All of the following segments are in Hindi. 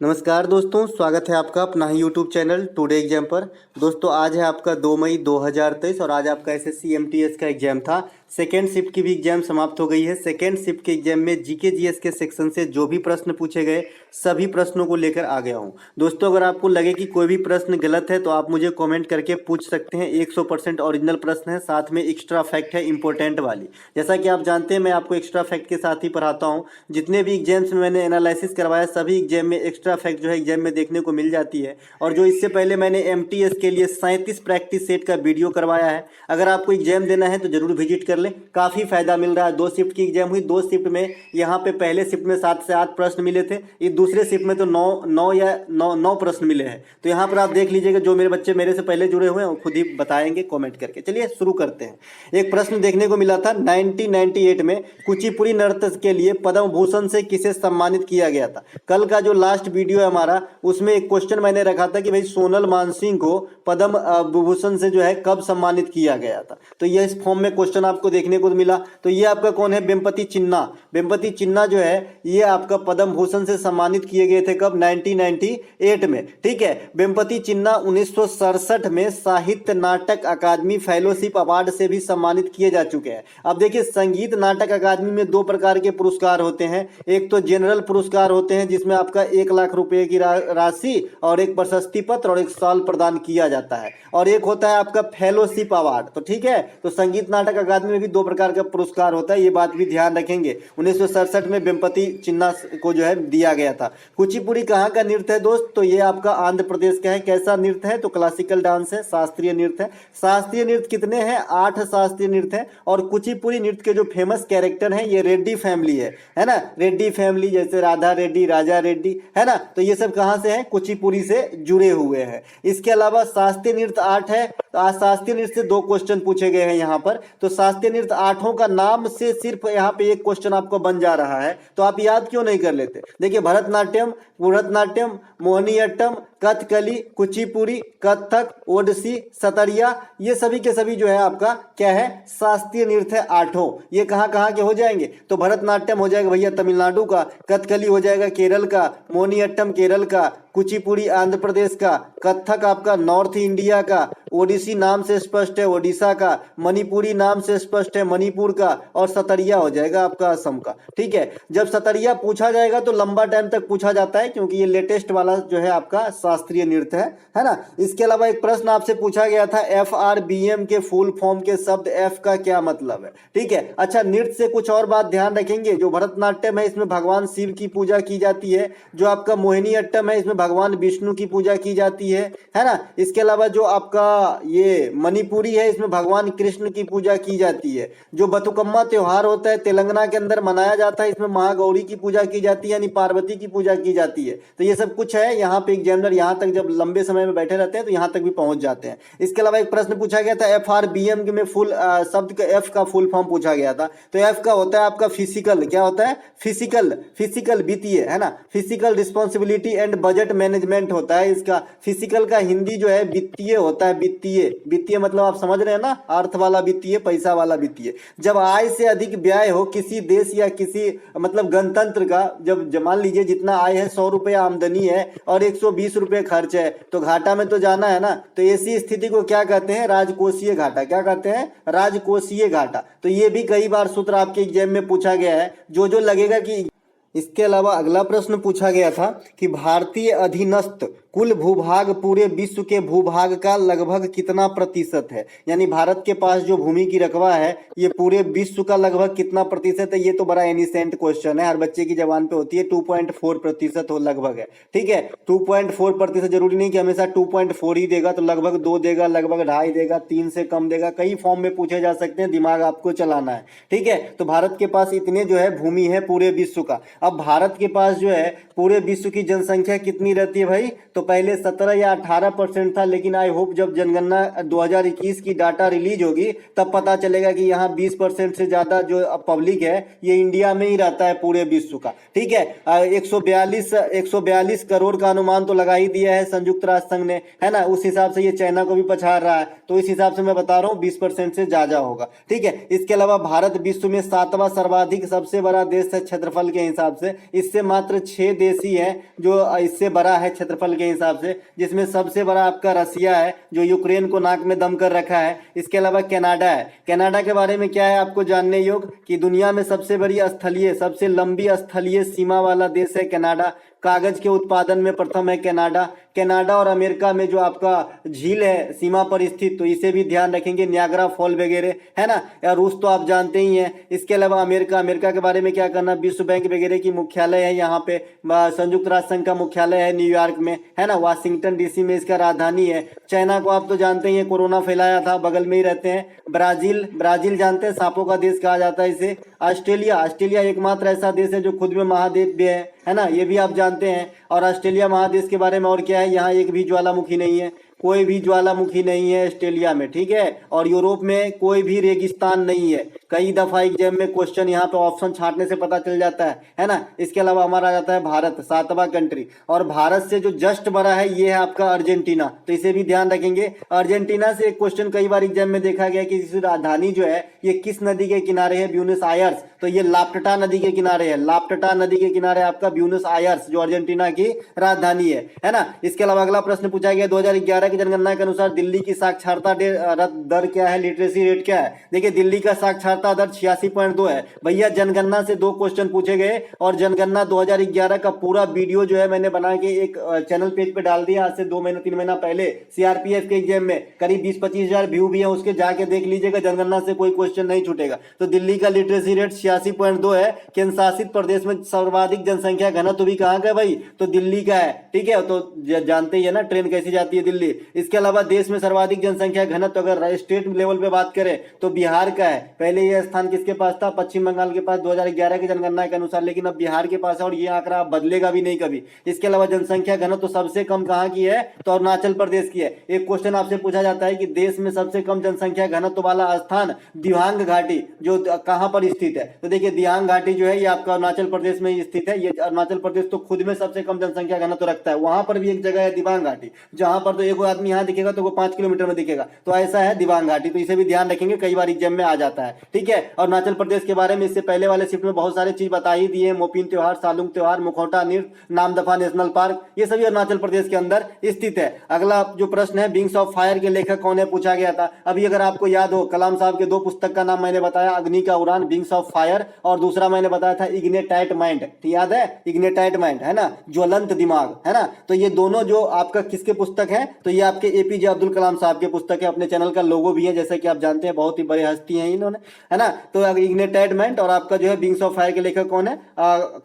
नमस्कार दोस्तों, स्वागत है आपका अपना ही यूट्यूब चैनल टुडे एग्जाम पर। दोस्तों आज है आपका 2 मई 2023 और आज आपका एसएससी एमटीएस का एग्जाम था। सेकेंड शिफ्ट की भी एग्जाम समाप्त हो गई है। सेकेंड शिफ्ट के एग्जाम में जीके जीएस के सेक्शन से जो भी प्रश्न पूछे गए सभी प्रश्नों को लेकर आ गया हूं। दोस्तों अगर आपको लगे कि कोई भी प्रश्न गलत है तो आप मुझे कमेंट करके पूछ सकते हैं। 100% ओरिजिनल प्रश्न है, साथ में एक्स्ट्रा फैक्ट है इंपॉर्टेंट वाली। जैसा कि आप जानते हैं मैं आपको एक्स्ट्रा फैक्ट के साथ ही पढ़ाता हूँ। जितने भी एग्जाम्स में मैंने एनालिसिस करवाया सभी एग्जाम में एक्स्ट्रा फैक्ट जो है एग्जाम में देखने को मिल जाती है। और जो इससे पहले मैंने एमटीएस के लिए 37 प्रैक्टिस सेट का वीडियो करवाया है, अगर आपको एग्जाम देना है तो जरूर विजिट कर लें। काफ़ी फायदा मिल रहा है। 2 शिफ्ट की एग्जाम हुई, 2 शिफ्ट में यहाँ पे पहले शिफ्ट में 7 से 8 प्रश्न मिले थे, ये दूसरे शिफ्ट में तो 9 प्रश्न मिले हैं। तो यहाँ पर आप देख लीजिएगा, जो मेरे बच्चे मेरे से पहले जुड़े हुए हैं वो खुद ही बताएंगे कमेंट करके। चलिए शुरू करते हैं। एक प्रश्न देखने को मिला था 1998 में कुचिपुड़ी नृत्य के लिए पद्म भूषण से किसे सम्मानित किया गया था। कल का जो लास्ट वीडियो है हमारा, उसमें एक क्वेश्चन मैंने रखा था कि भाई सोनल मानसिंह को पद्म विभूषण से जो है कब सम्मानित किया गया था। तो ये इस फॉर्म में क्वेश्चन आपको देखने को मिला। तो ये आपका कौन है, वेम्पति चिन्ना। वेम्पति चिन्ना जो है ये आपका पद्म भूषण से सम्मानित किए गए थे कब, 1998 में। ठीक है, वेम्पति चिन्ना 1967 में साहित्य नाटक अकादमी फेलोशिप अवार्ड से भी सम्मानित किए जा चुके हैं। अब देखिए, संगीत नाटक अकादमी में 2 प्रकार के पुरस्कार होते हैं। एक तो जनरल पुरस्कार होते हैं जिसमें आपका 1 लाख रुपए की राशि और एक प्रशस्ति पत्र और 1 साल प्रदान किया जाता है, और एक होता है आपका फेलोशिप अवार्ड। तो ठीक है, तो संगीत नाटक अकादमी में भी 2 प्रकार का पुरस्कार होता है, ये बात भी ध्यान रखेंगे। 1967 में वेम्पति चिन्ना को जो है दिया गया था। कुचिपुड़ी कहाँ का नृत्य है दोस्त, तो ये आपका आंध्र प्रदेश का है। कैसा नृत्य है, तो क्लासिकल डांस है, शास्त्रीय नृत्य है। शास्त्रीय नृत्य कितने हैं, 8 शास्त्रीय नृत्य है। और कुचिपुड़ी नृत्य के जो फेमस कैरेक्टर है ये रेड्डी फैमिली है ना। रेड्डी फैमिली जैसे राधा रेड्डी, राजा रेड्डी, है ना। तो ये सब कहाँ से है, कुचिपुड़ी से जुड़े हुए हैं। इसके अलावा शास्त्रीय नृत्य 8 है। तो आज शास्त्रीय नृत्य से 2 क्वेश्चन पूछे गए हैं यहाँ पर। तो शास्त्रीय नृत्य 8 का नाम से सिर्फ यहाँ पे एक क्वेश्चन आपको बन जा रहा है, तो आप याद क्यों नहीं कर लेते। देखिए, भरतनाट्यम, भरतनाट्यम, मोहिनीअट्टम, कथकली, कुचिपुड़ी, कथक, ओडिसी, सतरिया, ये सभी के सभी जो है आपका क्या है, शास्त्रीय नृत्य है 8। ये कहाँ कहाँ के हो जाएंगे, तो भरतनाट्यम हो जाएगा भैया तमिलनाडु का, कथकली हो जाएगा केरल का, मोहिनीअट्टम केरल का, कुचिपुड़ी आंध्र प्रदेश का, कथक आपका नॉर्थ इंडिया का, ओडिसी नाम से स्पष्ट है ओडिशा का, मणिपुरी नाम से स्पष्ट है मणिपुर का, और सतरिया हो जाएगा आपका असम का। ठीक है, जब सतरिया पूछा जाएगा तो लंबा टाइम तक पूछा जाता है क्योंकि ये लेटेस्ट वाला जो है आपका शास्त्रीय नृत्य है ना। इसके अलावा एक प्रश्न आपसे पूछा गया था FRBM के फुल फॉर्म के शब्द F का क्या मतलब है। ठीक है, अच्छा नृत्य से कुछ और बात ध्यान रखेंगे। जो भरतनाट्यम है इसमें भगवान शिव की पूजा की जाती है। जो आपका मोहिनीअट्टम है इसमें भगवान विष्णु की पूजा की जाती है ना। इसके अलावा जो आपका ये मणिपुरी है इसमें भगवान कृष्ण की पूजा की जाती है। जो बथुकम्मा त्योहार होता है तेलंगाना के अंदर मनाया जाता है, इसमें महागौरी की पूजा की जाती है, यानी पार्वती की पूजा की जाती है। तो ये सब कुछ है यहाँ पे एग्जामिनर यहाँ तक जब लंबे समय में बैठे रहते हैं तो यहाँ तक भी पहुंच जाते हैं। इसके अलावा एक प्रश्न पूछा गया था FRBM में फुल शब्द का F का फुल फॉर्म पूछा गया था। तो F का होता है आपका फिजिकल, क्या होता है, फिजिकल वित्तीय, है ना। Physical responsibility and budget management होता है इसका। फिजिकल का हिंदी जो है वित्तीय होता है। वित्तीय मतलब आप समझ रहे हैं ना, अर्थ वाला वित्तीय, पैसा वाला वित्तीय। जब आय से अधिक व्यय हो किसी देश या किसी मतलब गणतंत्र का, जब मान लीजिए जितना आय है 100 रुपये आमदनी है और 120 रुपये खर्च है, तो घाटा में तो जाना है ना। तो ऐसी स्थिति को क्या कहते हैं, राजकोषीय घाटा। क्या कहते हैं, राजकोषीय घाटा। तो ये भी कई बार सूत्र आपके एग्जाम में पूछा गया है, जो लगेगा कि। इसके अलावा अगला प्रश्न पूछा गया था कि भारतीय अधीनस्थ कुल भूभाग पूरे विश्व के भूभाग का लगभग कितना प्रतिशत है। यानी भारत के पास जो भूमि की रकबा है ये पूरे विश्व का लगभग कितना प्रतिशत है। ये तो बड़ा एनिसेंट क्वेश्चन है, हर बच्चे की जबान पे होती है। 2.4% हो लगभग है। ठीक है, 2.4%, जरूरी नहीं कि हमेशा 2.4 ही देगा, तो लगभग 2 देगा, लगभग 2.5 देगा, 3 से कम देगा, कई फॉर्म में पूछे जा सकते हैं, दिमाग आपको चलाना है। ठीक है, तो भारत के पास इतने जो है भूमि है पूरे विश्व का। अब भारत के पास जो है पूरे विश्व की जनसंख्या कितनी रहती है भाई, तो पहले 17 या 18% था, लेकिन आई होप जब जनगणना 2021 की डाटा रिलीज होगी तब पता चलेगा कि यहाँ 20% से ज़्यादा जो पब्लिक है ये इंडिया में ही रहता है पूरे विश्व का। ठीक है, 142 करोड़ का अनुमान तो लगा ही दिया है संयुक्त राष्ट्र संघ ने, है ना। उस हिसाब से ये चाइना को भी पछाड़ रहा है, तो इस हिसाब से मैं बता रहा हूँ 20% से ज़्यादा होगा। ठीक है, इसके अलावा भारत विश्व में 7वां सर्वाधिक सबसे बड़ा देश है क्षेत्रफल के हिसाब से। इससे मात्र 6 देश ही है जो इससे बड़ा है क्षेत्रफल के हिसाब से, जिसमें सबसे बड़ा आपका रसिया है जो यूक्रेन को नाक में दम कर रखा है। इसके अलावा कनाडा है। कनाडा के बारे में क्या है आपको जानने योग्य कि दुनिया में सबसे बड़ी स्थलीय, सबसे लंबी स्थलीय सीमा वाला देश है कनाडा। कागज के उत्पादन में प्रथम है कनाडा। कनाडा और अमेरिका में जो आपका झील है सीमा पर स्थित, तो इसे भी ध्यान रखेंगे, नियाग्रा फॉल वगैरह, है ना। या रूस तो आप जानते ही हैं। इसके अलावा अमेरिका के बारे में क्या करना, विश्व बैंक वगैरह की मुख्यालय है यहाँ पे। संयुक्त राष्ट्र संघ का मुख्यालय है न्यूयॉर्क में, है ना। वाशिंगटन डीसी में इसका राजधानी है। चाइना को आप तो जानते ही हैं, कोरोना फैलाया था, बगल में ही रहते हैं। ब्राजील जानते हैं, सांपों का देश कहा जाता है इसे। ऑस्ट्रेलिया एकमात्र ऐसा देश है जो खुद में महाद्वीप भी है ना, ये भी आप जानते हैं। और ऑस्ट्रेलिया महादेश के बारे में और क्या है, यहाँ एक भी ज्वालामुखी नहीं है, कोई भी ज्वालामुखी नहीं है ऑस्ट्रेलिया में। ठीक है, और यूरोप में कोई भी रेगिस्तान नहीं है। कई दफा एग्जाम में क्वेश्चन यहाँ पे ऑप्शन छांटने से पता चल जाता है ना। इसके अलावा हमारा आ जाता है भारत, 7वां कंट्री। और भारत से जो जस्ट बड़ा है ये है आपका अर्जेंटीना, तो इसे भी ध्यान रखेंगे। अर्जेंटीना से एक क्वेश्चन कई बार एग्जाम में देखा गया कि इसकी राजधानी जो है ये किस नदी के किनारे है, ब्यूनस आयर्स, तो ये लाप्टटा नदी के किनारे है। लाप्टटा नदी के किनारे आपका ब्यूनस आयर्स जो अर्जेंटीना की राजधानी है ना। इसके अलावा अगला प्रश्न पूछा गया 2011 की जनगणना के अनुसार दिल्ली की साक्षरता दर क्या है, लिटरेसी रेट क्या है। देखिए दिल्ली का साक्षरता दर 86.2 है। भैया जनगणना से 2 क्वेश्चन पूछे गए और जनगणना 2011 का पूरा वीडियो जो है मैंने बना के एक चैनल पेज पे डाल दिया आज से 2 महीना 3 महीना पहले। सीआरपीएफ के एग्जाम में करीब 20-25 हजार व्यू भी है, उसके जाके देख लीजिएगा, जनगणना से कोई क्वेश्चन नहीं छूटेगा। तो दिल्ली का लिटरेसी रेट 86.2 है। केंद्र शासित प्रदेश में सर्वाधिक जनसंख्या घनत्व भी कहाँ का भाई, तो दिल्ली का है। ठीक है, तो जानते ही है ना ट्रेन कैसी जाती है दिल्ली। इसके अलावा देश में सर्वाधिक जनसंख्या घनत्व अगर स्टेट लेवल पे बात करें तो बिहार का है। पहले यह स्थान किसके पास था, पश्चिम बंगाल के पास 2011 की जनगणना के अनुसार, लेकिन अब बिहार के पास है और ये आंकड़ा बदलेगा भी नहीं कभी। इसके अलावा जनसंख्या घनत्व तो सबसे कम कहाँ की है, तो अरुणाचल प्रदेश की है। एक क्वेश्चन आपसे पूछा जाता है कि देश में सबसे कम जनसंख्या घनत्व वाला स्थान दिबांग घाटी जो कहां पर स्थित है, तो देखिए दिबांग घाटी जो है ये आपका अरुणाचल प्रदेश में स्थित है। ये अरुणाचल प्रदेश तो खुद में सबसे कम जनसंख्या घनत्व रखता है। वहां पर भी एक जगह है दिबांग घाटी, जहां पर तो एक आदमी यहाँ दिखेगा तो वो 5 किलोमीटर में दिखेगा, तो ऐसा है दिबांग घाटी। तो इसे भी ध्यान रखेंगे, कई बार एग्जाम में आ जाता है। ठीक है, अरुणाचल प्रदेश के बारे में इससे पहले वाले शिफ्ट में बहुत सारी चीज बता ही दिए, मोपिन त्योहार, सालुंग त्योहार, मुखौटा नृत्य, नामदफा नेशनल पार्क, ये सभी अरुणाचल प्रदेश के अंदर स्थित है। अगला जो प्रश्न है विंग्स ऑफ फायर के लेखक कौन है, पूछा गया था। अभी अगर आपको याद हो, कलाम साहब के 2 पुस्तक का नाम मैंने बताया, अग्नि का उड़ान विंग्स ऑफ फायर, और दूसरा मैंने बताया था इग्नेटाइट माइंड, याद है इग्नेटाइट माइंड, है ना, ज्वलंत दिमाग, है ना। तो ये दोनों जो आपका किसके पुस्तक है, तो ये आपके एपीजे अब्दुल कलाम साहब के पुस्तक है। अपने चैनल का लोगो भी है, जैसे कि आप जानते हैं, बहुत ही बड़े हस्ती हैं इन्होंने, है ना। तो इग्नेटाइट माइंड और आपका जो है विंग्स ऑफ फायर के लेखक कौन है,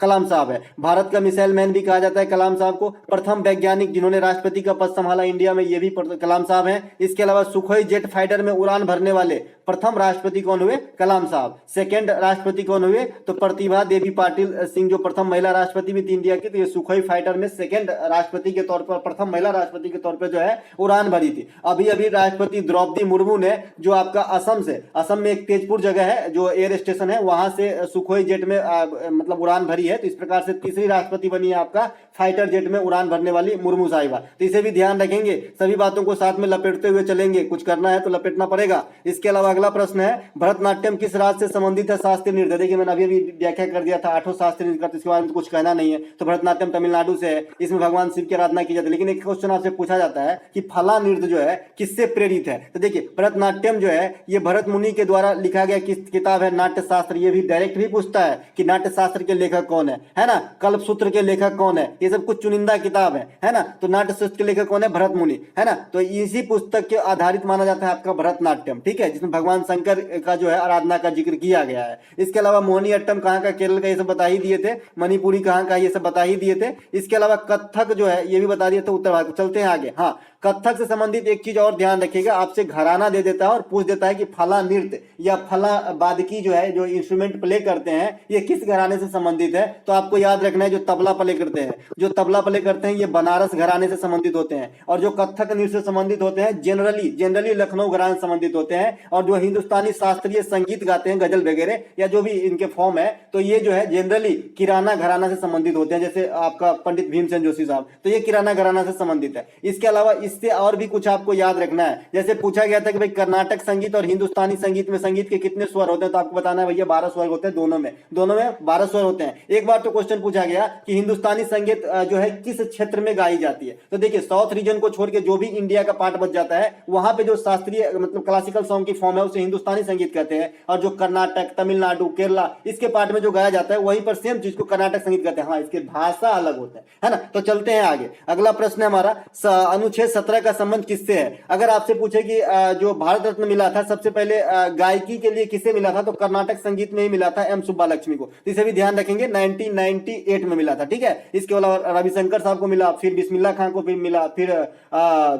कलाम साहब है। भारत का मिसाइल मैन भी कहा जाता है कलाम साहब को। प्रथम वैज्ञानिक जिन्होंने राष्ट्रपति का पद संभाला इंडिया में, ये भी कलाम साहब हैं। इसके अलावा सुखोई जेट फाइटर में उड़ान भरने वाले प्रथम राष्ट्रपति कौन हुए, कलाम साहब। सेकंड राष्ट्रपति कौन हुए, तो प्रतिभा देवी पाटिल सिंह जो प्रथम महिला राष्ट्रपति भी थी इंडिया की, तो ये सुखोई फाइटर में सेकंड राष्ट्रपति के तौर पर, प्रथम महिला राष्ट्रपति के तौर पर जो है उड़ान भरी थी। अभी अभी राष्ट्रपति द्रौपदी मुर्मू ने जो आपका असम में एक तेजपुर जगह है जो एयर स्टेशन है, वहां से सुखोई जेट में मतलब उड़ान भरी है। तो इस प्रकार से तीसरी राष्ट्रपति बनी है आपका फाइटर जेट में उड़ान भरने वाली मुर्मू साहिबा। तो इसे भी ध्यान रखेंगे, सभी बातों को साथ में लपेटते हुए चलेंगे, कुछ करना है तो लपेटना पड़ेगा। इसके अलावा अगला प्रश्न है भरतनाट्यम किस राज्य से संबंधित है, शास्त्रीय नृत्य। देखिए मैंने अभी व्याख्या कर दिया था 8 शास्त्रीय नृत्य, इसके बारे में कुछ कहना नहीं है। तो भरतनाट्यम तमिलनाडु से है, इसमें भगवान शिव की आराधना की जाती है। लेकिन एक क्वेश्चन आपसे पूछा जाता है कि फला नृत्य जो है किससे प्रेरित है, तो देखिए भरतनाट्यम जो है ये भरत मुनि के द्वारा लिखा गया किस किताब है, नाट्य शास्त्र। ये भी डायरेक्ट भी पूछता है कि नाट्य शास्त्र के लेखक कौन है ना, कल्पसूत्र के लेखक कौन है, ये सब कुछ चुनिंदा किताब है ना। तो नाट्य शास्त्र के लेखक कौन है, भरत मुनि, है ना। तो इसी पुस्तक के आधारित माना जाता है आपका भरतनाट्यम, ठीक है, जिसमें भगवान शंकर का जो है आराधना का जिक्र किया गया है। इसके अलावा मोहिनी अट्टम कहाँ का, केरल का, ये सब बता ही दिए थे। मणिपुरी कहाँ का, ये सब बता ही दिए थे। इसके अलावा कथक जो है ये भी बता दिए थे, उत्तर भारत। चलते हैं आगे। हाँ, कथक से संबंधित एक चीज और ध्यान रखिएगा, आपसे घराना दे देता है और पूछ देता है कि फला नृत्य या फला वादकी जो है, जो इंस्ट्रूमेंट प्ले करते हैं, ये किस घराने से संबंधित है। तो आपको याद रखना है, जो तबला प्ले करते हैं, जो तबला प्ले करते हैं, ये बनारस घराने से संबंधित होते हैं। और जो कथक नृत्य से संबंधित होते हैं, जनरली लखनऊ घराने से संबंधित होते हैं। और जो हिंदुस्तानी शास्त्रीय संगीत गाते हैं, गजल वगैरह या जो भी इनके फॉर्म है, तो ये जो है जनरली किराना घराना से संबंधित होते हैं, जैसे आपका पंडित भीमसेन जोशी साहब, तो ये किराना घराना से संबंधित है। इसके अलावा इससे और भी कुछ आपको याद रखना है, जैसे पूछा गया था कि भाई कर्नाटक संगीत और हिंदुस्तानी संगीत में संगीत के कितने स्वर होते हैं, तो आपको बताना है भैया 12 स्वर होते हैं, दोनों में 12 स्वर होते हैं। एक बार तो क्वेश्चन पूछा गया कि हिंदुस्तानी संगीत जो है किस क्षेत्र में गाई जाती है, तो देखिए साउथ रीजन को छोड़ के जो भी इंडिया का पार्ट बच जाता है, वहां पे जो शास्त्रीय मतलब क्लासिकल सॉन्ग की फॉर्म है उसे हिंदुस्तानी संगीत कहते हैं। और जो कर्नाटक, तमिलनाडु, केरला इसके पार्ट में जो गाया जाता है, वहीं पर सेम चीज को कर्नाटक संगीत कहते हैं। हाँ, इसके भाषा अलग होते हैं, है ना। तो चलते हैं आगे। अगला प्रश्न है हमारा, अनुच्छेद 17 का संबंध किससे है। अगर आपसे पूछे कि जो भारत रत्न मिला था सबसे पहले गायकी के लिए किसे मिला था, तो कर्नाटक संगीत में ही मिला था, एम सुब्बा लक्ष्मी को। तो इसे भी ध्यान रखेंगे, 1998 में मिला था, ठीक है। इसके अलावा रविशंकर साहब को मिला, फिर बिस्मिल्लाह खान को भी मिला, फिर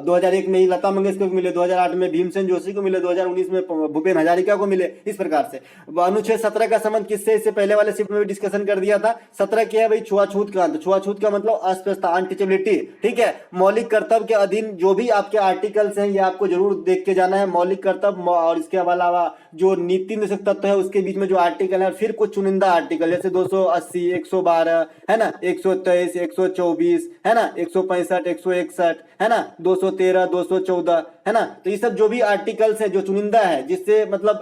2001 में ही लता मंगेशकर को मिले, 2008 में भीमसेन जोशी को मिले, 2019 में भूपेन हजारिका को मिले। इस प्रकार से अनुच्छेद 17 का संबंध किससे, इससे पहले वाले शिफ्ट में भी डिस्कशन कर दिया था। 17 क्या है भाई, छुआछूत का अंत। छुआछूत का मतलब अस्पृश्यता, अनटचेबिलिटी, ठीक है। मौलिक कर्तव्य के अधीन जो भी आपके आर्टिकल्स हैं, ये आपको जरूर देख के जाना है। मौलिक कर्तव्य और इसके अलावा जो नीति निषेध तत्व है उसके बीच में जो आर्टिकल है, और फिर कुछ चुनिंदा आर्टिकल जैसे 280, 112 है ना, 123, 124 है ना, 165, 161 है ना, 213, 214 है ना। तो ये सब जो भी आर्टिकल्स है जो चुनिंदा है, जिससे मतलब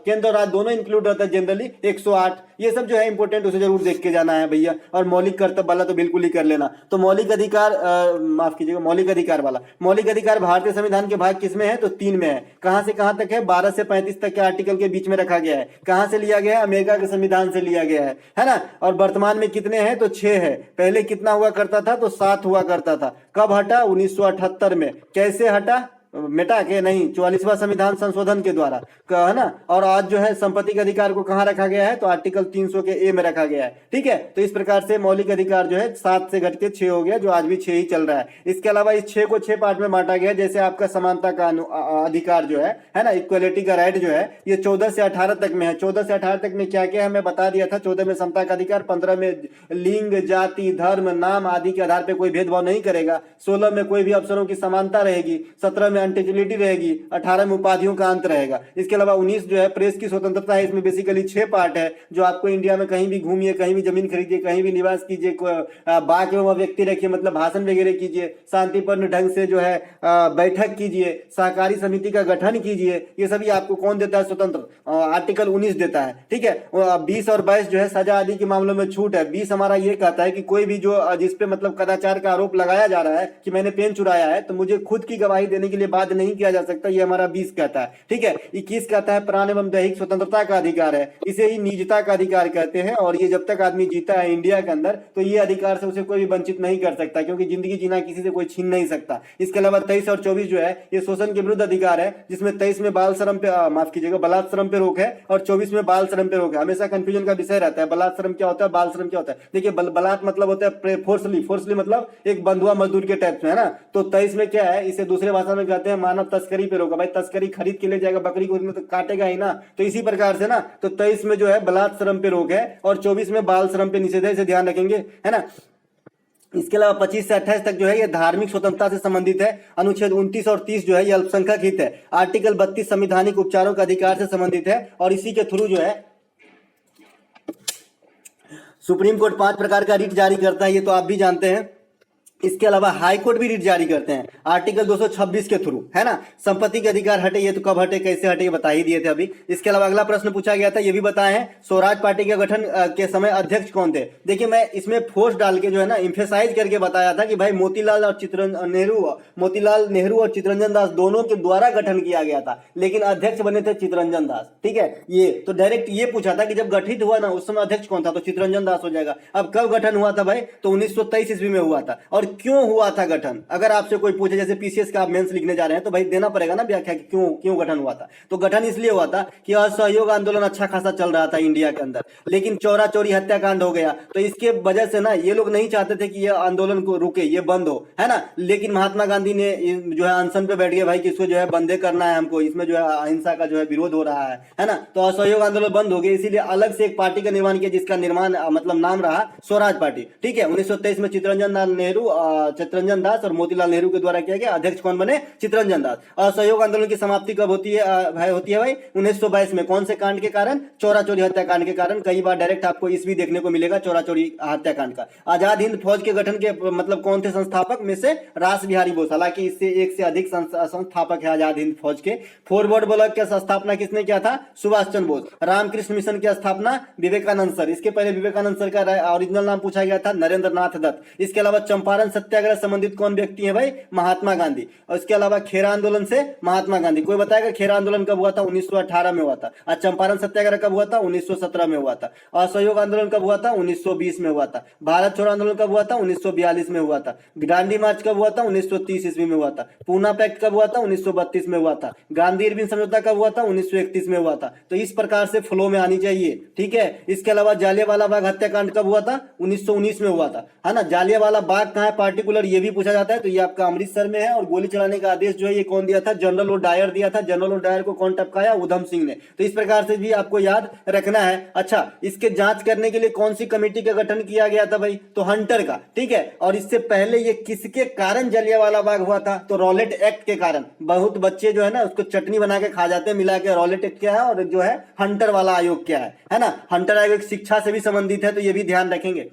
केंद्र और राज्य दोनों इंक्लूड रहता है जनरली, 108, ये सब जो है इंपॉर्टेंट, उसे जरूर देख के जाना है भैया। और मौलिक कर्तव्य वाला तो बिल्कुल ही कर लेना। तो मौलिक अधिकार, माफ कीजिएगा, मौलिक अधिकार वाला, मौलिक अधिकार भारतीय संविधान के भाग किसमें है, तो 3 में है। कहां से कहां तक है, 12 से 35 तक के आर्टिकल के बीच में रखा गया है। कहां से लिया गया है, अमेरिका के संविधान से लिया गया है ना। और वर्तमान में कितने हैं, तो 6 है। पहले कितना हुआ करता था, तो 7 हुआ करता था। कब हटा, 1978 में। कैसे हटा, मिटा के नहीं, 44वां संविधान संशोधन के द्वारा, है ना। और आज जो है संपत्ति के अधिकार को कहां रखा गया है, तो आर्टिकल 300 के ए में रखा गया है, ठीक है। तो इस प्रकार से मौलिक अधिकार जो है 7 से घट के 6 हो गया, जो आज भी 6 ही चल रहा है। इसके अलावा इस 6 को 6 पार्ट में बांटा गया, जैसे आपका समानता का अधिकार जो है ना, इक्वलिटी का राइट जो है, ये 14 से 18 तक में है। 14 से 18 तक में क्या क्या है मैं बता दिया था। 14 में समता का अधिकार, 15 में लिंग, जाति, धर्म, नाम आदि के आधार पर कोई भेदभाव नहीं करेगा, 16 में कोई भी अवसरों की समानता रहेगी, 17 में अनटचेबिलिटी रहेगी, 18 में उपाधियों का अंत रहेगा। इसके अलावा 19 जो है प्रेस की स्वतंत्रता है। इसमें बेसिकली 6 पार्ट है, जो आपको इंडिया में कहीं भी घूमिए, कहीं भी जमीन खरीदिए, कहीं भी निवास कीजिए, बाग एवं व्यक्ति रखिए, मतलब भाषण वगैरह कीजिए, शांतिपूर्ण ढंग से जो है बैठक कीजिए, सहकारी समिति का गठन कीजिए, ये सभी आपको कौन देता है, स्वतंत्र, आर्टिकल 19 देता है, ठीक है। 20 और 22 जो है सजा आदि के मामलों में छूट है। 20 हमारा ये कहता है कि कोई भी जो जिसपे मतलब कदाचार का आरोप लगाया जा रहा है कि मैंने पेन चुराया है, तो मुझे खुद की गवाही देने के लिए बाध्य नहीं किया जा सकता, ये हमारा 20 कहता है, ठीक है। 21 कहता है प्राण एवं दैहिक स्वतंत्रता का अधिकार है, इसे ही निजता का अधिकार कहते हैं। और ये जब तक आदमी जीता है इंडिया के अंदर, तो ये अधिकार से उसे कोई भी वंचित नहीं कर सकता, क्योंकि जिंदगी जीना किसी से कोई छीन नहीं सकता। इसके अलावा 23 और 24 जो है ये शोषण के विरुद्ध अधिकार है, जिसमें 23 में बाल श्रम पे माफ कीजिएगा बलात् श्रम पे रोक है, और 24 में बाल श्रम पे रोक है। हमेशा कंफ्यूजन का विषय रहता है, बलात् श्रम क्या होता है, बाल श्रम क्या होता है। देखिए बलात् मतलब होता है फोर्सली मतलब एक बंधुआ मजदूर के टाइप में, है ना। तो 23 में क्या है, इसे दूसरे भाषा में कहते हैं मानव तस्करी पे रोका। भाई तस्करी खरीद के ले जाएगा बकरी को, तो काटेगा ही ना, तो इसी प्रकार से ना। तो 23 में जो है बलात् श्रम पे रोक है, और 24 में बाल श्रम पे निषेध है, इसे ध्यान रखेंगे, है ना। इसके अलावा 25 से 28 तक जो है ये धार्मिक स्वतंत्रता से संबंधित है। अनुच्छेद 29 और 30 जो है ये अल्पसंख्यक हित है। आर्टिकल 32 संवैधानिक उपचारों के अधिकार से संबंधित है, और इसी के थ्रू जो है सुप्रीम कोर्ट 5 प्रकार का रिट जारी करता है, ये तो आप भी जानते हैं। इसके अलावा हाई कोर्ट भी रिट जारी करते हैं आर्टिकल 226 के थ्रू, है ना। संपत्ति के अधिकार हटे, ये तो कब हटे कैसे हटे ये बता ही दिए थे अभी। इसके अलावा अगला प्रश्न पूछा गया था, ये भी बताए हैं स्वराज पार्टी के गठन के समय अध्यक्ष कौन थे। देखिए मैं इसमें फोर्स डाल के जो है ना इम्फेसाइज करके बताया था कि भाई मोतीलाल नेहरू और चितरंजन दास दोनों के द्वारा गठन किया गया था, लेकिन अध्यक्ष बने थे चितरंजन दास, ठीक है। ये तो डायरेक्ट ये पूछा था कि जब गठित हुआ ना उस समय अध्यक्ष कौन था, तो चितरंजन दास हो जाएगा। अब कब गठन हुआ था भाई, तो 1923 ईस्वी में हुआ था। और क्यों हुआ था गठन। अगर आपसे कोई पूछे, जैसे पीसीएस का आप मेंस लिखने जा रहे हैं, तो भाई देना पड़ेगा ना व्याख्या कि क्यों क्यों गठन हुआ था। तो गठन इसलिए हुआ था कि असहयोग आंदोलन अच्छा खासा चल रहा था इंडिया के अंदर, लेकिन चौरा चौरी हत्याकांड हो गया, तो इसके वजह से ना ये लोग नहीं चाहते थे कि ये आंदोलन को रुके, ये बंद हो, है ना। लेकिन महात्मा गांधी ने जो है अनशन पे बैठ गए भाई कि इसको जो है बंदे करना है हमको, इसमें जो है अहिंसा का जो है विरोध हो रहा है ना। तो असहयोग आंदोलन बंद हो गया, इसीलिए अलग से एक पार्टी का निर्माण किया, जिसका निर्माण मतलब नाम रहा स्वराज पार्टी। ठीक है, 1923 में चित्तरंजन दास और मोतीलाल नेहरू के द्वारा किया गया। अध्यक्ष कौन बने? चित्तरंजन दास। असहयोग आंदोलन की समाप्ति कब होती है भाई? 1922 में। कौन से कांड के कारण? चौरा चौरी हत्याकांड के कारण। कई बार डायरेक्ट आपको इसवी देखने को मिलेगा चौरा चौरी हत्याकांड का। आजाद हिंद फौज के गठन के मतलब कौन थे संस्थापक में से? रास बिहारी बोस। हालांकि इससे एक से अधिक संस्थापक है आजाद हिंद फौज के। फॉरवर्ड ब्लॉक की स्थापना किसने किया था? सुभाष चंद्र बोस। रामकृष्ण मिशन की स्थापना विवेकानंद सर। इसके पहले विवेकानंद सर का ओरिजिनल नाम पूछा गया था नरेंद्र नाथ दत्त। इसके अलावा चंपारण सत्याग्रह संबंधित कौन व्यक्ति है भाई? महात्मा गांधी। और इसके अलावा खेरा आंदोलन से महात्मा गांधी। कोई बताएगा खेरा आंदोलन कब हुआ था? 1918 में हुआ था। और चंपारण सत्याग्रह कब हुआ था? 1917 में हुआ था। असहयोग आंदोलन कब हुआ था? 1920 में हुआ था। भारत छोड़ो आंदोलन कब हुआ था? 1942 में हुआ था। दांडी मार्च कब हुआ था? 1930 ईस्वी में हुआ था। पूना पैक्ट कब हुआ था? 1932 में हुआ था। गांधी इरविन समझौता कब हुआ था? 1931 में हुआ था। तो इस प्रकार से फ्लो में आनी चाहिए। ठीक है, इसके अलावा जालियांवाला बाग हत्याकांड कब हुआ था? 1919 में हुआ था, है ना। जालियांवाला बाग कहाँ है पार्टिकुलर, ये भी पूछा जाता है। तो ये आपका अमृतसर में है। और गोली चलाने का आदेश जो है ये कौन दिया था? जनरल ओ डायर दिया था। जनरल ओ डायर को कौन टपकाया? उधम सिंह ने। तो इस प्रकार से भी आपको याद रखना है। अच्छा, इसके जांच करने के लिए कौन सी कमेटी का गठन किया गया था भाई? तो हंटर का। ठीक है, और इससे पहले ये किसके कारण जलियांवाला बाग हुआ था? तो रॉलेट एक्ट के कारण। बहुत बच्चे जो है ना उसको चटनी बना के खा जाते हैं मिला के। रॉलेट एक्ट क्या है और जो है हंटर वाला आयोग क्या है ना। हंटर आयोग शिक्षा से भी संबंधित है, तो ये भी ध्यान रखेंगे।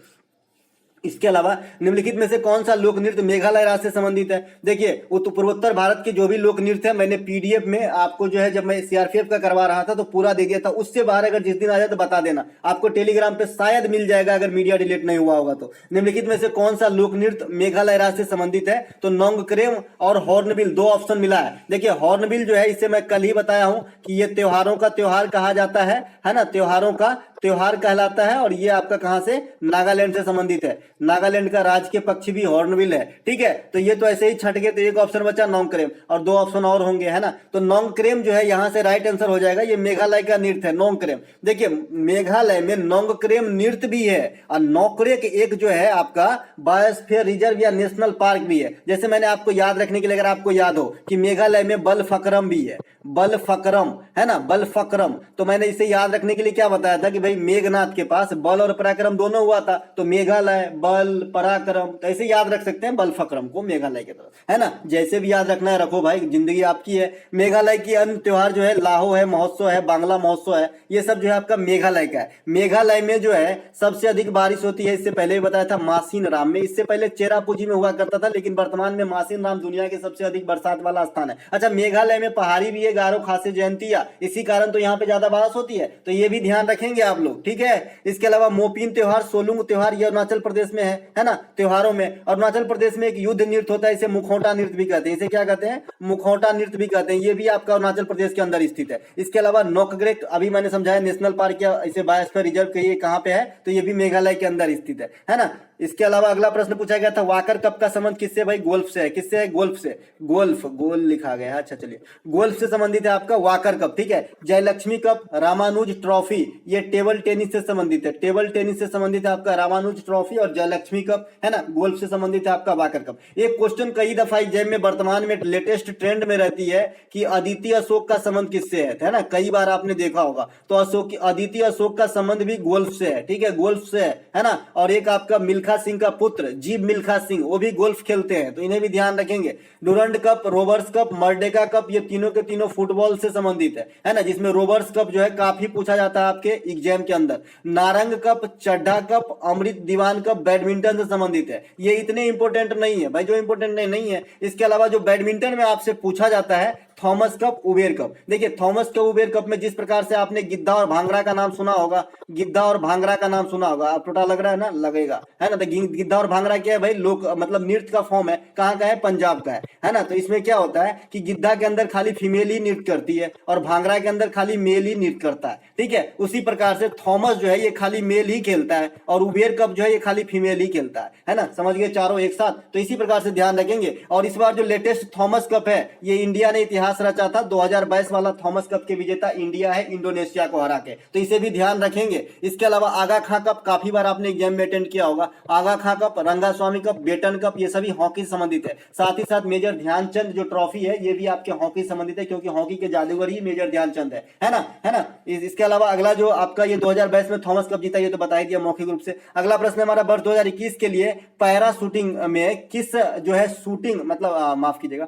इसके अलावा निम्नलिखित में से कौन सा लोक नृत्य मेघालय राज्य से संबंधित है? देखिए, पूर्वोत्तर भारत के जो भी लोक नृत्य है, मैंने पीडीएफ में आपको जो है जब मैं सीआरपीएफ का करवा रहा था तो पूरा दे दिया था। उससे बाहर अगर जिस दिन आ जाए तो बता देना, आपको टेलीग्राम पे शायद मिल जाएगा अगर मीडिया डिलीट नहीं हुआ होगा तो। निम्नलिखित में से कौन सा लोक नृत्य मेघालय राज्य से संबंधित है? तो नोंगक्रेम और हॉर्नबिल, दो ऑप्शन मिला है। देखिए, हॉर्नबिल जो है इसे मैं कल ही बताया हूं कि ये त्योहारों का त्योहार कहा जाता है ना, त्योहारों का त्योहार कहलाता है। और ये आपका कहां से? नागालैंड से संबंधित है। नागालैंड का राजकीय पक्षी भी हॉर्नबिल है। ठीक है, तो ये तो ऐसे ही छट गए, तो एक ऑप्शन बचा नोंगक्रेम, और दो ऑप्शन और होंगे, है ना। तो नोंगक्रेम जो है यहां से राइट आंसर हो जाएगा। ये मेघालय का नृत्य है नोंगक्रेम। देखिए, मेघालय में नोंगक्रेम नृत्य भी है और नोकरेक एक जो है आपका बायोस्फीयर रिजर्व या नेशनल पार्क भी है। जैसे मैंने आपको याद रखने के लिए, अगर आपको याद हो कि मेघालय में बलफकरम भी है, बलफकरम, है ना, बलफकरम। तो मैंने इसे याद रखने के लिए क्या बताया था कि भाई मेघनाथ के पास बल और पराक्रम दोनों हुआ था, तो मेघालय बल पराक्रम, तो ऐसे याद रख सकते हैं बलफकरम को मेघालय की तरफ, है ना। जैसे भी याद रखना है रखो भाई, जिंदगी आपकी है। मेघालय की अन्य त्योहार जो है लाहो है, महोत्सव है, बांग्ला महोत्सव है, ये सब जो है आपका मेघालय का है। मेघालय में जो है सबसे अधिक बारिश होती है, इससे पहले भी बताया था मासिन राम में। इससे पहले चेरापूंजी में हुआ करता था, लेकिन वर्तमान में मासिन राम दुनिया के सबसे अधिक बरसात वाला स्थान है। अच्छा, मेघालय में पहाड़ी भी है, गारो खासी जयंतिया, इसी कारण तो यहाँ पे ज्यादा बारिश होती है, तो ये भी ध्यान रखेंगे आप लोग। ठीक है, इसके अलावा मोपिन त्योहार, सोलुंग त्योहार, ये अरुणाचल प्रदेश में है ना। त्योहारों में अरुणाचल प्रदेश में एक युद्ध नृत्य होता है, इसे मुखौटा नृत्य भी कहते हैं। इसे क्या कहते हैं? मुखौटा नृत्य भी कहते हैं। ये भी आपका अरुणाचल प्रदेश के अंदर स्थित है। इसके अलावा नोकग्रेक, अभी मैंने समझाया नेशनल पार्क या इसे बायोस्फीयर रिजर्व कहिए, कहां पे है? तो ये भी मेघालय के अंदर स्थित है ना। इसके अलावा अगला प्रश्न पूछा गया था, वाकर कप का संबंध किससे भाई? गोल्फ से है। किससे है? गोल्फ से। गोल्फ, गोल लिखा गया है। अच्छा चलिए, गोल्फ से संबंधित है आपका वाकर कप। ठीक है, जयलक्ष्मी कप, रामानुज ट्रॉफी, ये टेबल टेनिस से संबंधित है। टेबल टेनिस से संबंधित है आपका रामानुज ट्रॉफी और जयलक्ष्मी कप, है ना। गोल्फ से संबंधित है आपका वाकर कप। एक क्वेश्चन कई दफा एग्जाम में वर्तमान में लेटेस्ट ट्रेंड में रहती है कि अदिति अशोक का संबंध किससे है ना। कई बार आपने देखा होगा, तो अदिति अशोक का संबंध भी गोल्फ से है। ठीक है, गोल्फ से है ना। और एक आपका मिल्खा सिंह का पुत्र जीव मिल्खा सिंह, वो भी गोल्फ खेलते हैं, तो इन्हें भी ध्यान रखेंगे। Durand cup, robbers cup, Merdeka cup, ये तीनों के तीनों फुटबॉल से संबंधित है ना, जिसमें रोबर्स कप जो है काफी पूछा जाता है आपके एग्जाम के अंदर। नारंग कप, चड्ढा कप, अमृत दीवान कप बैडमिंटन से संबंधित है। ये इतने इंपोर्टेंट नहीं है भाई, जो इंपोर्टेंट नहीं है। इसके अलावा जो बैडमिंटन में आपसे पूछा जाता है थॉमस कप, उबेर कप। देखिए थॉमस कप, उबेर कप में जिस प्रकार से आपने गिद्धा और भांगड़ा का नाम सुना होगा, गिद्धा और भांगड़ा का नाम सुना होगा, आप टोटा लग रहा है ना, लगेगा, है ना। तो गिद्धा और भांगड़ा क्या है भाई, लोक मतलब नृत्य का फॉर्म है, कहाँ का है, पंजाब का है ना। तो इसमें क्या होता है कि गिद्धा के अंदर खाली फीमेल ही नृत्य करती है और भांगड़ा के अंदर खाली मेल ही नृत्य करता है, ठीक है। उसी प्रकार से थॉमस जो है ये खाली मेल ही खेलता है और उबेर कप जो है ये खाली फीमेल ही खेलता है ना। समझ गए चारों एक साथ। तो इसी प्रकार से ध्यान रखेंगे। और इस बार जो लेटेस्ट थॉमस कप है ये इंडिया ने इतिहास रचा था। 2022 वाला थॉमस कप के विजेता इंडिया है, इंडोनेशिया को हरा के, तो इसे भी ध्यान रखेंगे। इसके अलावा आगा खां कप काफी बार आपने एग्जाम में अटेंड किया होगा। Aga Khan cup, Rangaswamy cup, Beighton cup, ये सभी हॉकी से संबंधित है। साथ ही साथ मेजर ध्यानचंद जो ट्रॉफी है ये भी आपके हॉकी से संबंधित है, क्योंकि हॉकी के जादूगर ही मेजर ध्यानचंद है ना, है ना। इसके अलावा अगला जो आपका ये 2022 में थॉमस कप जीता, ये तो बता ही दिया मौखिक रूप से। अगला प्रश्न हमारा वर्ष 2021 के लिए पैरा शूटिंग में किस जो है शूटिंग मतलब माफ कीजिएगा,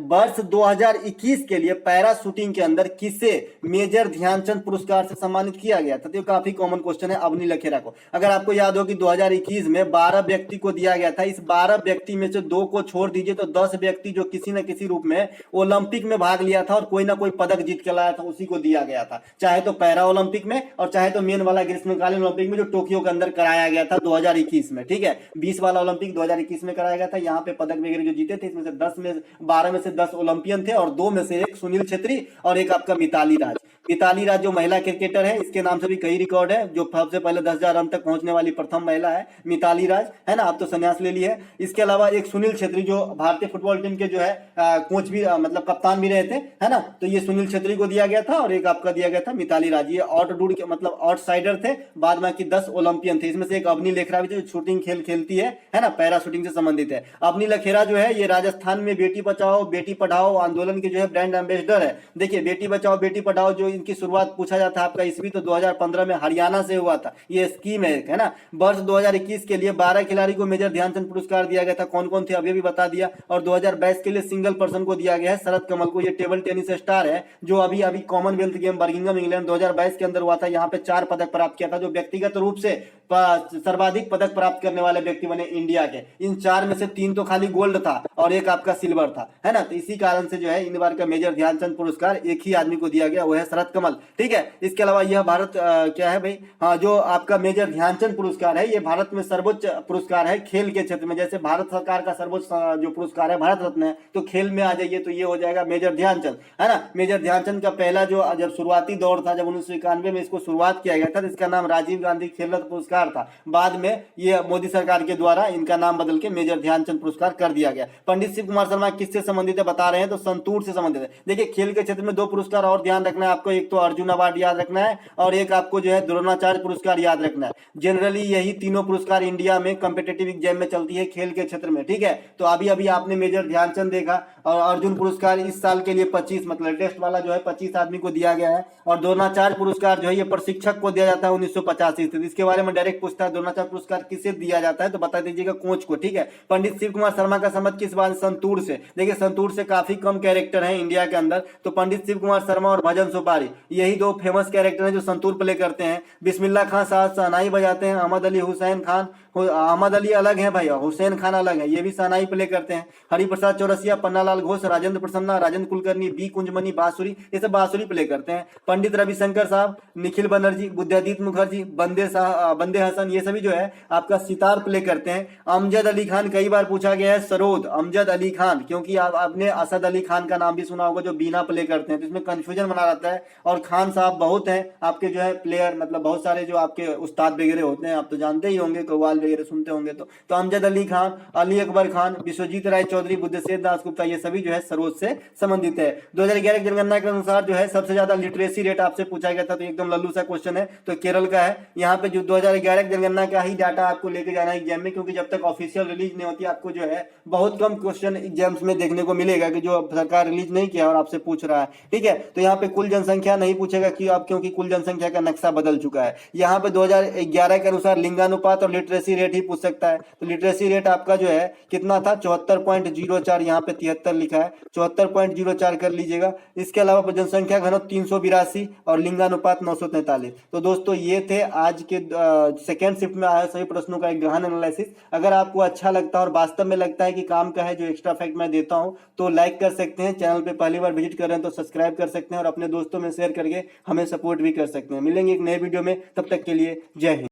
वर्ष 2021 के लिए पैरा शूटिंग के अंदर किसे मेजर ध्यानचंद पुरस्कार से सम्मानित किया गया था। तो काफी कॉमन क्वेश्चन है अवनी लखेरा को। अगर आपको याद हो कि 2021 में 12 व्यक्ति को दिया गया था, इस 12 व्यक्ति में से 2 को छोड़ दीजिए तो 10 व्यक्ति जो किसी न किसी रूप में ओलंपिक में भाग लिया था और कोई ना कोई पदक जीत के लाया था, उसी को दिया गया था। चाहे तो पैरा ओलंपिक में और चाहे तो मेन वाला ग्रीष्मकालीन ओलंपिक में जो टोक्यो के अंदर कराया गया था 2021 में, ठीक है। 20 वाला ओलंपिक 2021 में कराया गया था। यहाँ पे पदक वगैरह जो जीते थे इसमें से 12 में से 10 ओलंपियन थे और 2 में से एक सुनील छेत्री और एक आपका मिताली राज। मिताली राज जो महिला क्रिकेटर है, इसके नाम से भी कई रिकॉर्ड है। जो सबसे पहले 10,000 रन तक पहुंचने वाली प्रथम महिला है मिताली राज, है ना। अब तो संन्यास ले ली है। इसके अलावा एक सुनील छेत्री जो भारतीय फुटबॉल टीम के जो है कोच भी मतलब कप्तान भी रहे थे, है ना। तो ये सुनील छेत्री को दिया गया था और एक आपका दिया गया था मिताली राज। ये आउटडोर के मतलब आउटसाइडर थे, बाद में की 10 ओलंपियन थे। इसमें से एक अवनी लखेरा भी जो शूटिंग खेल खेलती है ना, पैरा शूटिंग से संबंधित है। अवनी लखेरा जो है ये राजस्थान में बेटी बचाओ बेटी पढ़ाओ आंदोलन के जो है ब्रांड एम्बेसडर है। देखिए बेटी बचाओ बेटी पढ़ाओ जो इनकी शुरुआत पूछा जाता है आपका ईस्वी, तो 2015 में हरियाणा से हुआ था। ये स्कीम है ना। वर्ष 2021 के लिए 12 खिलाड़ी को मेजर ध्यानचंद पुरस्कार दिया गया था। कौन कौन थे अभी भी बता दिया। और 2022 के लिए सिंगल पर्सन को दिया गया है शरद कमल को। ये टेबल टेनिस स्टार है जो अभी अभी कॉमनवेल्थ गेम बर्मिंघम इंग्लैंड 2022 के अंदर हुआ था। यहाँ पे 4 पदक प्राप्त किया था, जो व्यक्तिगत रूप से सर्वाधिक पदक प्राप्त करने वाले व्यक्ति बने इंडिया के। इन 4 में से 3 तो खाली गोल्ड था और एक आपका सिल्वर था, है ना। तो इसी कारण से जो है इन बार का मेजर ध्यानचंद पुरस्कार एक ही आदमी को दिया गया, वो है शरद कमल, ठीक है। इसके अलावा यह भारत क्या है भाई, हाँ, जो आपका मेजर ध्यानचंद पुरस्कार है ये भारत में सर्वोच्च पुरस्कार है खेल के क्षेत्र में। जैसे भारत सरकार का सर्वोच्च जो पुरस्कार है भारत रत्न है, तो खेल में आ जाइए तो ये हो जाएगा मेजर ध्यानचंद, है ना। मेजर ध्यानचंद का पहला जो जब शुरुआती दौर था, जब 1991 में इसको शुरुआत किया गया था, तो इसका नाम राजीव गांधी खेल रत्न पुरस्कार था। बाद में ये मोदी सरकार के द्वारा इनका नाम बदल के मेजर ध्यानचंद पुरस्कार कर दिया गया। पंडित शिव कुमार शर्मा किससे संबंधित है बता रहे हैं, तो संतूर से संबंधित है। देखिए खेल के क्षेत्र में 2 पुरस्कार और ध्यान रखना है आपको, एक तो अर्जुन अवार्ड याद रखना है और एक आपको जो है द्रोणाचार्य पुरस्कार याद रखना है। जनरली यही तीनों पुरस्कार इंडिया में कॉम्पिटिटिव एग्जाम में चलती है खेल के क्षेत्र में, ठीक है। तो अभी अभी आपने मेजर ध्यानचंद देखा और अर्जुन पुरस्कार इस साल के लिए 25 मतलब लेटेस्ट वाला जो है 25 आदमी को दिया गया है। और द्रोणाचार्य पुरस्कार जो है ये प्रशिक्षक को दिया जाता है 1985 से। इसके बारे में डायरेक्ट पूछता है द्रोणाचार्य पुरस्कार किसे दिया जाता है, तो बता दीजिएगा कोच को, ठीक है। पंडित शिव कुमार शर्मा का संबंध किस बात, संतूर से। देखिए संतूर से काफी कम कैरेक्टर है इंडिया के अंदर, तो पंडित शिव कुमार शर्मा और भजन सुपारी यही 2 फेमस कैरेक्टर हैं जो संतूर प्ले करते हैं। बिस्मिल्लाह खान साहब शहनाई बजाते हैं। अहमद अली हुसैन खान, अहमद अली अलग है भैया, हुसैन खान अलग है, ये भी शहनाई प्ले करते हैं। हरिप्रसाद चौरसिया, पन्नालाल घोष, राजेंद्र प्रसन्ना, राजेंद्र कुलकर्णी, बी कुंजमणि बांसुरी, ये सब बांसुरी प्ले करते हैं। पंडित रविशंकर साहब, निखिल बनर्जी, बुद्धादित्य मुखर्जी, बंदे हसन, ये सभी जो है आपका सितार प्ले करते हैं। अमजद अली खान कई बार पूछा गया है, सरोद अमजद अली खान, क्योंकि आपने असद अली खान का नाम भी सुना होगा जो बीना प्ले करते हैं, तो इसमें कंफ्यूजन बना रहता है। और खान साहब बहुत हैं आपके जो है प्लेयर, मतलब बहुत सारे जो आपके उस्ताद वगैरह होते हैं, आप तो जानते ही होंगे, कव्वाल वगैरह सुनते होंगे। तो अमजद अली खान, अली अकबर खान, विश्वजीत राय चौधरी, बुद्धसेन दास गुप्ता, ये सभी जो है सरोज से संबंधित है। 2011 की जनगणना के अनुसार जो है सबसे ज्यादा लिटरेसी रेट आपसे पूछा गया था, तो एकदम लल्लू सा क्वेश्चन है, तो केरल का है। यहाँ पे जो 2011 की जनगणना का ही डाटा आपको लेके जाना है एग्जाम में, क्योंकि जब तक ऑफिशियल रिलीज नहीं होती आपको जो है बहुत कम क्वेश्चन एग्जाम्स में देखने को मिलेगा कि जो सरकार रिलीज नहीं किया और आपसे पूछ रहा है, ठीक है। तो यहाँ पे कुल जनसंख्या नहीं पूछेगा कि आप, क्योंकि कुल जनसंख्या का नक्शा बदल चुका है। यहाँ पे 2011 के अनुसार लिंगानुपात और लिटरेसी लिटरेसी रेट ही पूछ सकता है। तो लिटरेसी रेट आपका जो है कितना था 74.04, यहाँ पे 73 लिखा है, 74.04 कर लीजिएगा। इसके अलावा जनसंख्या घनत्व 382 और लिंगानुपात 943। तो दोस्तों ये थे आज के सेकेंड शिफ्ट में आए सभी प्रश्नों का एक गहन एनालिसिस। अगर आपको अच्छा लगता है और वास्तव में लगता है कि काम का है जो एक्स्ट्रा फैक्ट मैं देता हूं, तो लाइक कर सकते हैं। चैनल पे पहली बार विजिट कर रहे हैं तो सब्सक्राइब कर सकते हैं और अपने दोस्तों में शेयर करके हमें सपोर्ट भी कर सकते हैं। मिलेंगे एक नए वीडियो में, तब तक के लिए जय हिंद।